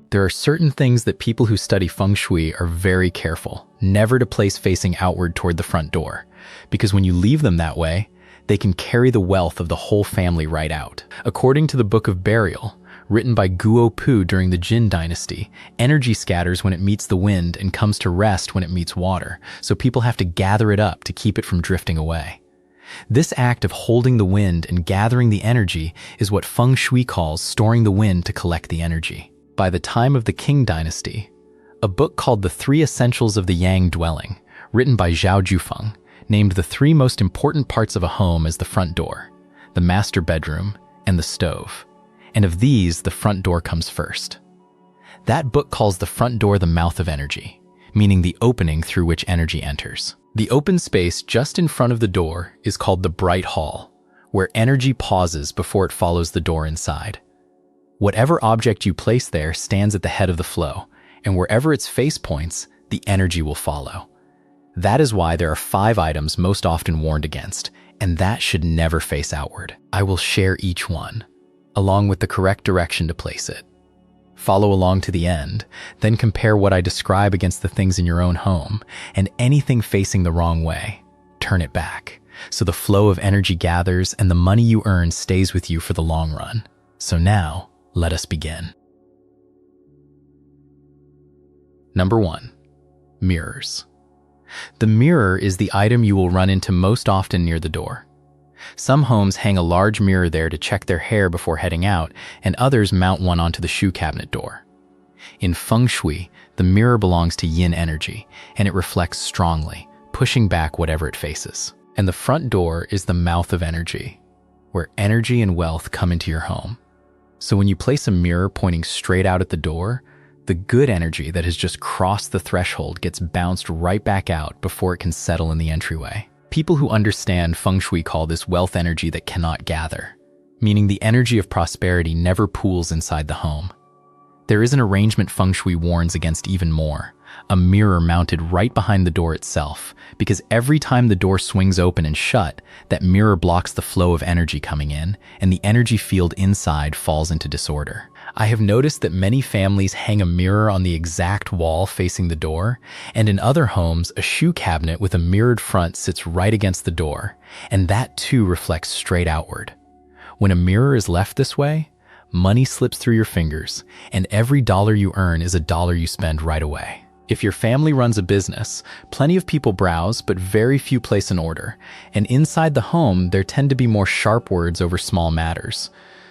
There are certain things that people who study Feng Shui are very careful, never to place facing outward toward the front door, because when you leave them that way, they can carry the wealth of the whole family right out. According to the Book of Burial, written by Guo Pu during the Jin dynasty, energy scatters when it meets the wind and comes to rest when it meets water, so people have to gather it up to keep it from drifting away. This act of holding the wind and gathering the energy is what Feng Shui calls storing the wind to collect the energy. By the time of the Qing dynasty, a book called The Three Essentials of the Yang Dwelling, written by Zhao Jufeng, named the three most important parts of a home as the front door, the master bedroom, and the stove. And of these, the front door comes first. That book calls the front door the mouth of energy, meaning the opening through which energy enters. The open space just in front of the door is called the bright hall, where energy pauses before it follows the door inside. Whatever object you place there stands at the head of the flow, and wherever its face points, the energy will follow. That is why there are 5 items most often warned against, and that should never face outward. I will share each one, along with the correct direction to place it. Follow along to the end, then compare what I describe against the things in your own home, and anything facing the wrong way, turn it back, so the flow of energy gathers and the money you earn stays with you for the long run. So now, let us begin. Number 1. Mirrors. The mirror is the item you will run into most often near the door. Some homes hang a large mirror there to check their hair before heading out, and others mount one onto the shoe cabinet door. In Feng Shui, the mirror belongs to yin energy, and it reflects strongly, pushing back whatever it faces. And the front door is the mouth of energy, where energy and wealth come into your home. So when you place a mirror pointing straight out at the door, the good energy that has just crossed the threshold gets bounced right back out before it can settle in the entryway. People who understand Feng Shui call this wealth energy that cannot gather, meaning the energy of prosperity never pools inside the home. There is an arrangement Feng Shui warns against even more, a mirror mounted right behind the door itself, because every time the door swings open and shut, that mirror blocks the flow of energy coming in, and the energy field inside falls into disorder. I have noticed that many families hang a mirror on the exact wall facing the door, and in other homes, a shoe cabinet with a mirrored front sits right against the door, and that too reflects straight outward. When a mirror is left this way, money slips through your fingers, and every dollar you earn is a dollar you spend right away. If your family runs a business, plenty of people browse, but very few place an order, and inside the home, there tend to be more sharp words over small matters.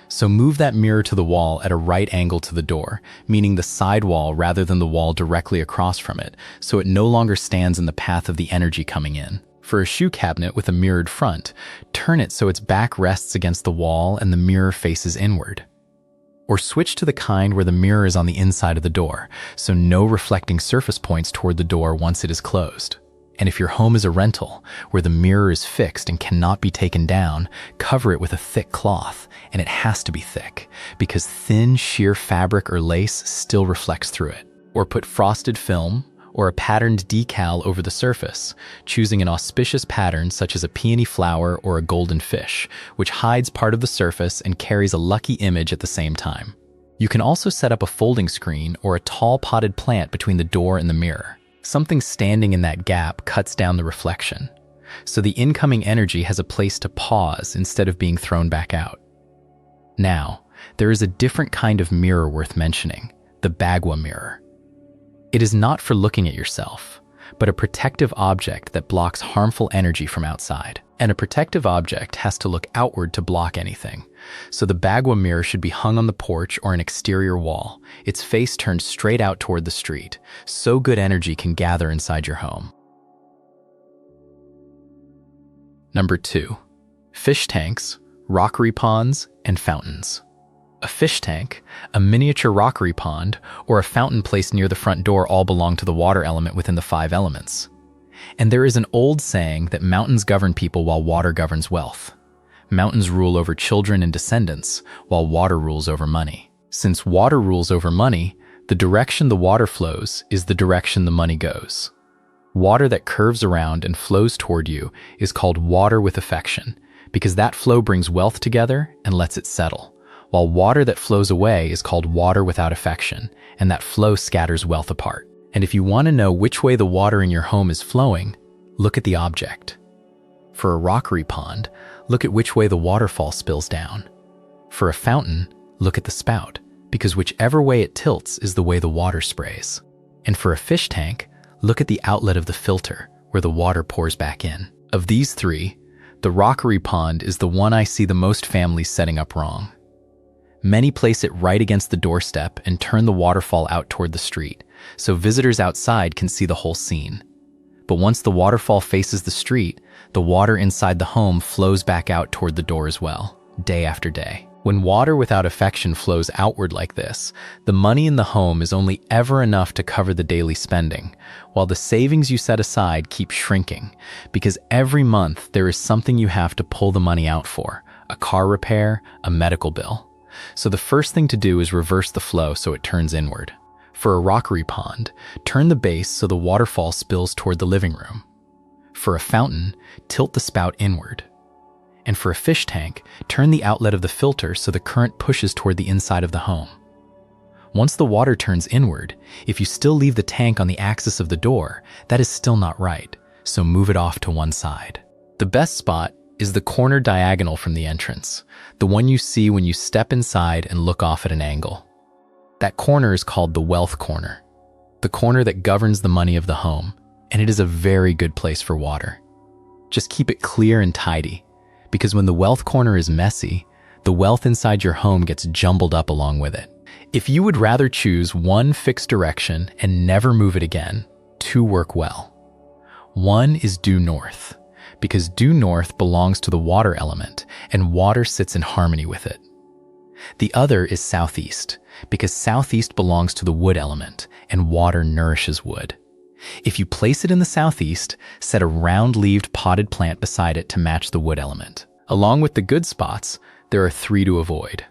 So move that mirror to the wall at a right angle to the door, meaning the side wall rather than the wall directly across from it, so it no longer stands in the path of the energy coming in. For a shoe cabinet with a mirrored front, turn it so its back rests against the wall and the mirror faces inward. Or switch to the kind where the mirror is on the inside of the door, so no reflecting surface points toward the door once it is closed. And if your home is a rental, where the mirror is fixed and cannot be taken down, cover it with a thick cloth, and it has to be thick, because thin, sheer fabric or lace still reflects through it. Or put frosted film or a patterned decal over the surface, choosing an auspicious pattern such as a peony flower or a golden fish, which hides part of the surface and carries a lucky image at the same time. You can also set up a folding screen or a tall potted plant between the door and the mirror. Something standing in that gap cuts down the reflection, so the incoming energy has a place to pause instead of being thrown back out. Now, there is a different kind of mirror worth mentioning, the Bagua mirror. It is not for looking at yourself, but a protective object that blocks harmful energy from outside. And a protective object has to look outward to block anything. So the Bagua mirror should be hung on the porch or an exterior wall, its face turned straight out toward the street, so good energy can gather inside your home. Number 2. Fish tanks, rockery ponds, and fountains. A fish tank, a miniature rockery pond, or a fountain placed near the front door all belong to the water element within the 5 elements. And there is an old saying that mountains govern people while water governs wealth. Mountains rule over children and descendants, while water rules over money. Since water rules over money, the direction the water flows is the direction the money goes. Water that curves around and flows toward you is called water with affection, because that flow brings wealth together and lets it settle, while water that flows away is called water without affection, and that flow scatters wealth apart. And if you want to know which way the water in your home is flowing, look at the object. For a rockery pond, look at which way the waterfall spills down. For a fountain, look at the spout, because whichever way it tilts is the way the water sprays. And for a fish tank, look at the outlet of the filter, where the water pours back in. Of these three, the rockery pond is the one I see the most families setting up wrong. Many place it right against the doorstep and turn the waterfall out toward the street, so visitors outside can see the whole scene. But once the waterfall faces the street, the water inside the home flows back out toward the door as well, day after day. When water without affection flows outward like this, the money in the home is only ever enough to cover the daily spending, while the savings you set aside keep shrinking, because every month there is something you have to pull the money out for, a car repair, a medical bill. So the first thing to do is reverse the flow so it turns inward. For a rockery pond, turn the base so the waterfall spills toward the living room. For a fountain, tilt the spout inward. And for a fish tank, turn the outlet of the filter so the current pushes toward the inside of the home. Once the water turns inward, if you still leave the tank on the axis of the door, that is still not right, so move it off to one side. The best spot is the corner diagonal from the entrance, the one you see when you step inside and look off at an angle. That corner is called the wealth corner, the corner that governs the money of the home, and it is a very good place for water. Just keep it clear and tidy, because when the wealth corner is messy, the wealth inside your home gets jumbled up along with it. If you would rather choose one fixed direction and never move it again, two work well. One is due north, because due north belongs to the water element, and water sits in harmony with it. The other is southeast, because southeast belongs to the wood element, and water nourishes wood. If you place it in the southeast, set a round-leaved potted plant beside it to match the wood element. Along with the good spots, there are three to avoid.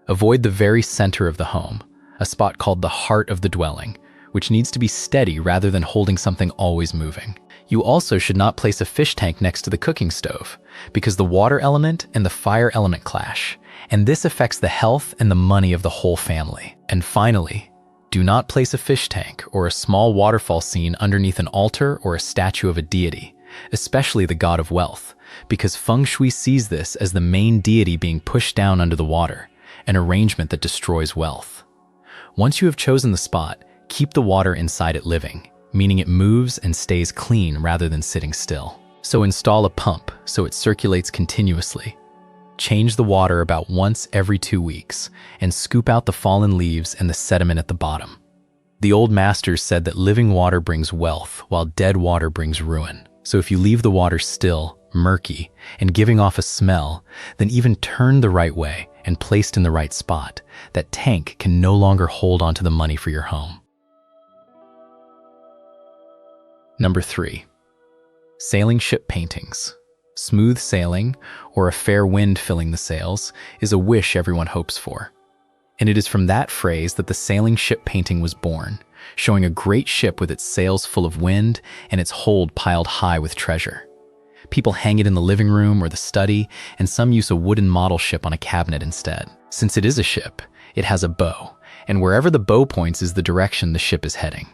Avoid the very center of the home, a spot called the heart of the dwelling, which needs to be steady rather than holding something always moving. You also should not place a fish tank next to the cooking stove, because the water element and the fire element clash, and this affects the health and the money of the whole family. And finally, do not place a fish tank or a small waterfall scene underneath an altar or a statue of a deity, especially the god of wealth, because Feng Shui sees this as the main deity being pushed down under the water, an arrangement that destroys wealth. Once you have chosen the spot, keep the water inside it living, meaning it moves and stays clean rather than sitting still. So install a pump so it circulates continuously. Change the water about once every 2 weeks and scoop out the fallen leaves and the sediment at the bottom. The old masters said that living water brings wealth while dead water brings ruin. So if you leave the water still, murky, and giving off a smell, then even turned the right way and placed in the right spot, that tank can no longer hold onto the money for your home. Number 3. Sailing ship paintings. Smooth sailing, or a fair wind filling the sails, is a wish everyone hopes for. And it is from that phrase that the sailing ship painting was born, showing a great ship with its sails full of wind and its hold piled high with treasure. People hang it in the living room or the study, and some use a wooden model ship on a cabinet instead. Since it is a ship, it has a bow, and wherever the bow points is the direction the ship is heading.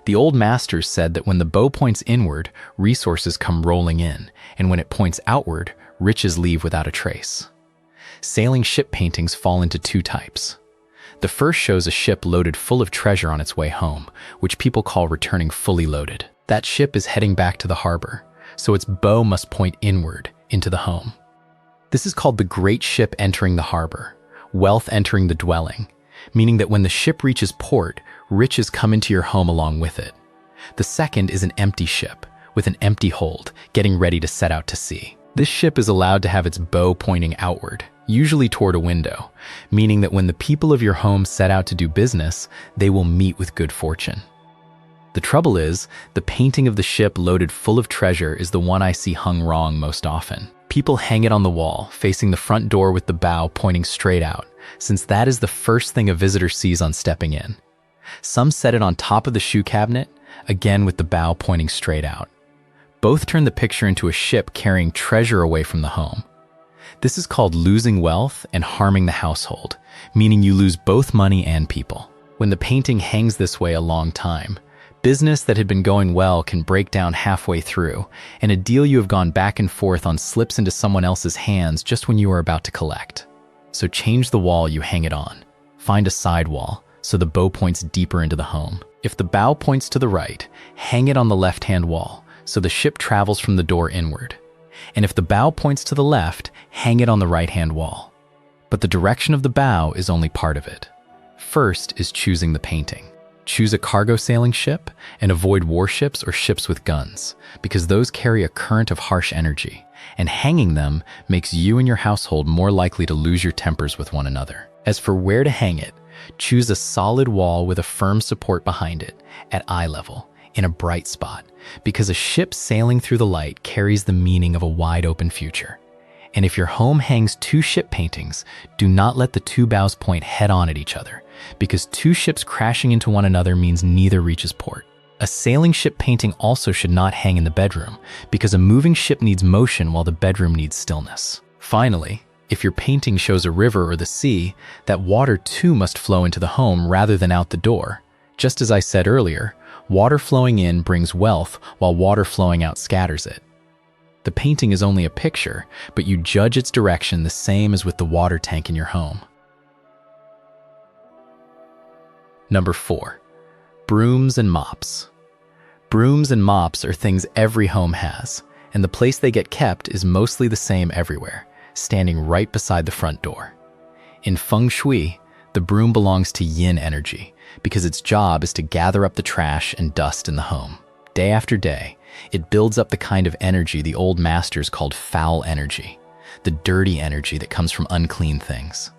The old masters said that when the bow points inward, resources come rolling in, and when it points outward, riches leave without a trace. Sailing ship paintings fall into 2 types. The first shows a ship loaded full of treasure on its way home, which people call returning fully loaded. That ship is heading back to the harbor, so its bow must point inward, into the home. This is called the great ship entering the harbor, wealth entering the dwelling, meaning that when the ship reaches port, riches come into your home along with it. The second is an empty ship, with an empty hold, getting ready to set out to sea. This ship is allowed to have its bow pointing outward, usually toward a window, meaning that when the people of your home set out to do business, they will meet with good fortune. The trouble is, the painting of the ship loaded full of treasure is the one I see hung wrong most often. People hang it on the wall, facing the front door with the bow pointing straight out, since that is the first thing a visitor sees on stepping in. Some set it on top of the shoe cabinet, again with the bow pointing straight out. Both turn the picture into a ship carrying treasure away from the home. This is called losing wealth and harming the household, meaning you lose both money and people. When the painting hangs this way a long time, business that had been going well can break down halfway through, and a deal you have gone back and forth on slips into someone else's hands just when you are about to collect. So change the wall you hang it on. Find a side wall so the bow points deeper into the home. If the bow points to the right, hang it on the left-hand wall so the ship travels from the door inward. And if the bow points to the left, hang it on the right-hand wall. But the direction of the bow is only part of it. First is choosing the painting. Choose a cargo sailing ship and avoid warships or ships with guns, because those carry a current of harsh energy, and hanging them makes you and your household more likely to lose your tempers with one another. As for where to hang it, choose a solid wall with a firm support behind it, at eye level, in a bright spot, because a ship sailing through the light carries the meaning of a wide-open future. And if your home hangs two ship paintings, do not let the two bows point head-on at each other, because two ships crashing into one another means neither reaches port. A sailing ship painting also should not hang in the bedroom, because a moving ship needs motion while the bedroom needs stillness. Finally, if your painting shows a river or the sea, that water too must flow into the home rather than out the door. Just as I said earlier, water flowing in brings wealth while water flowing out scatters it. The painting is only a picture, but you judge its direction the same as with the water tank in your home. Number 4. Brooms and mops. Brooms and mops are things every home has, and the place they get kept is mostly the same everywhere, standing right beside the front door. In Feng Shui, the broom belongs to yin energy because its job is to gather up the trash and dust in the home. Day after day, it builds up the kind of energy the old masters called foul energy, the dirty energy that comes from unclean things.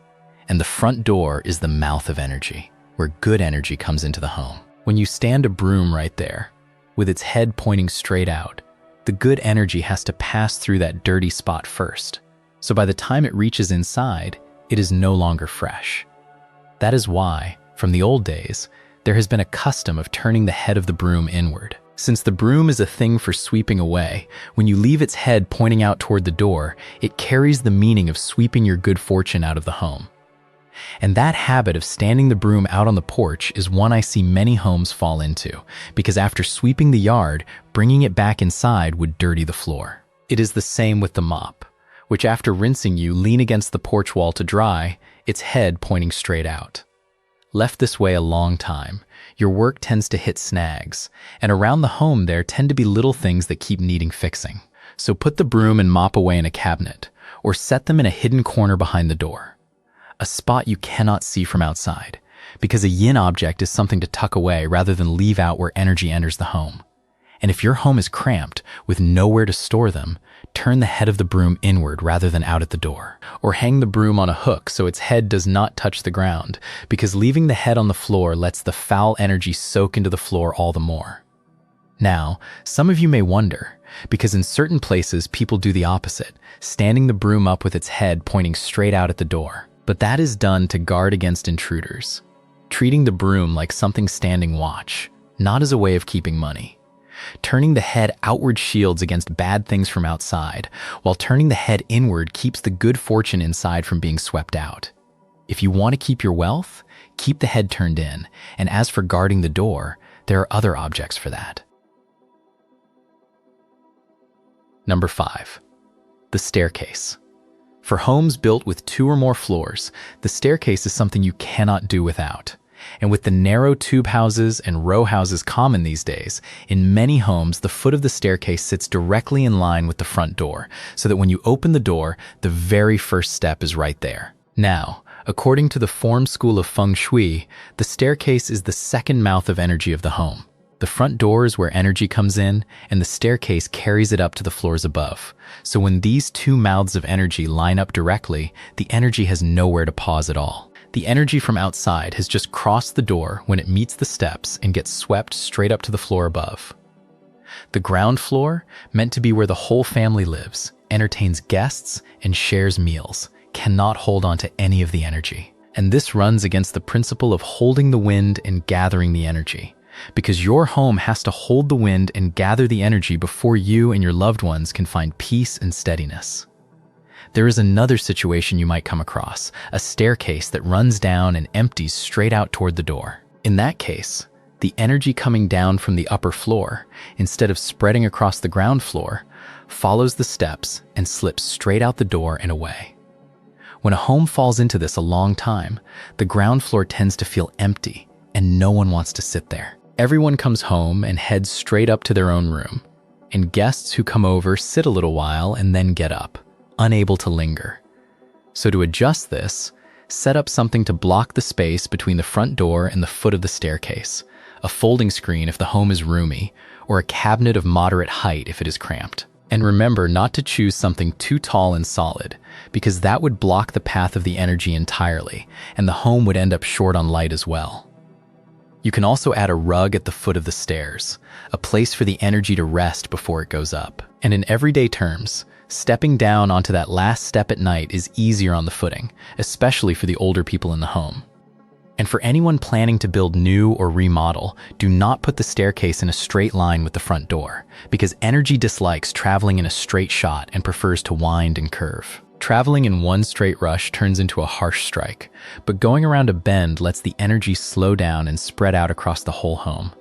And the front door is the mouth of energy, where good energy comes into the home. When you stand a broom right there, with its head pointing straight out, the good energy has to pass through that dirty spot first. So by the time it reaches inside, it is no longer fresh. That is why, from the old days, there has been a custom of turning the head of the broom inward. Since the broom is a thing for sweeping away, when you leave its head pointing out toward the door, it carries the meaning of sweeping your good fortune out of the home. And that habit of standing the broom out on the porch is one I see many homes fall into, because after sweeping the yard, bringing it back inside would dirty the floor. It is the same with the mop, which after rinsing you lean against the porch wall to dry, its head pointing straight out. Left this way a long time, your work tends to hit snags, and around the home there tend to be little things that keep needing fixing. So put the broom and mop away in a cabinet, or set them in a hidden corner behind the door, a spot you cannot see from outside, because a yin object is something to tuck away rather than leave out where energy enters the home. And if your home is cramped with nowhere to store them, turn the head of the broom inward rather than out at the door. Or hang the broom on a hook so its head does not touch the ground, because leaving the head on the floor lets the foul energy soak into the floor all the more. Now, some of you may wonder, because in certain places people do the opposite, standing the broom up with its head pointing straight out at the door. But that is done to guard against intruders, treating the broom like something standing watch, not as a way of keeping money. Turning the head outward shields against bad things from outside, while turning the head inward keeps the good fortune inside from being swept out. If you want to keep your wealth, keep the head turned in, and as for guarding the door, there are other objects for that. Number 5. The staircase. For homes built with 2 or more floors, the staircase is something you cannot do without. And with the narrow tube houses and row houses common these days, in many homes the foot of the staircase sits directly in line with the front door, so that when you open the door, the very first step is right there. Now, according to the form school of Feng Shui, the staircase is the second mouth of energy of the home. The front door is where energy comes in, and the staircase carries it up to the floors above. So when these 2 mouths of energy line up directly, the energy has nowhere to pause at all. The energy from outside has just crossed the door when it meets the steps and gets swept straight up to the floor above. The ground floor, meant to be where the whole family lives, entertains guests, and shares meals, cannot hold on to any of the energy. And this runs against the principle of holding the wind and gathering the energy, because your home has to hold the wind and gather the energy before you and your loved ones can find peace and steadiness. There is another situation you might come across, a staircase that runs down and empties straight out toward the door. In that case, the energy coming down from the upper floor, instead of spreading across the ground floor, follows the steps and slips straight out the door and away. When a home falls into this a long time, the ground floor tends to feel empty and no one wants to sit there. Everyone comes home and heads straight up to their own room, and guests who come over sit a little while and then get up, unable to linger. So to adjust this, set up something to block the space between the front door and the foot of the staircase, a folding screen if the home is roomy, or a cabinet of moderate height if it is cramped. And remember not to choose something too tall and solid, because that would block the path of the energy entirely, and the home would end up short on light as well. You can also add a rug at the foot of the stairs, a place for the energy to rest before it goes up. And in everyday terms, stepping down onto that last step at night is easier on the footing, especially for the older people in the home. And for anyone planning to build new or remodel, do not put the staircase in a straight line with the front door, because energy dislikes traveling in a straight shot and prefers to wind and curve. Traveling in one straight rush turns into a harsh strike, but going around a bend lets the energy slow down and spread out across the whole home.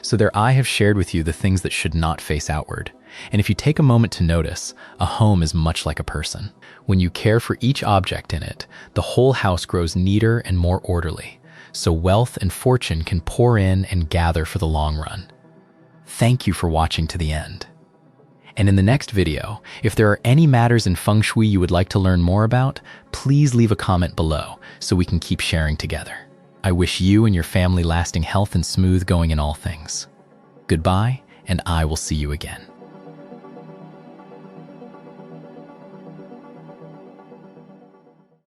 So there I have shared with you the things that should not face outward. And if you take a moment to notice, a home is much like a person. When you care for each object in it, the whole house grows neater and more orderly, so wealth and fortune can pour in and gather for the long run. Thank you for watching to the end. And in the next video, if there are any matters in Feng Shui you would like to learn more about, please leave a comment below so we can keep sharing together. I wish you and your family lasting health and smooth going in all things. Goodbye, and I will see you again.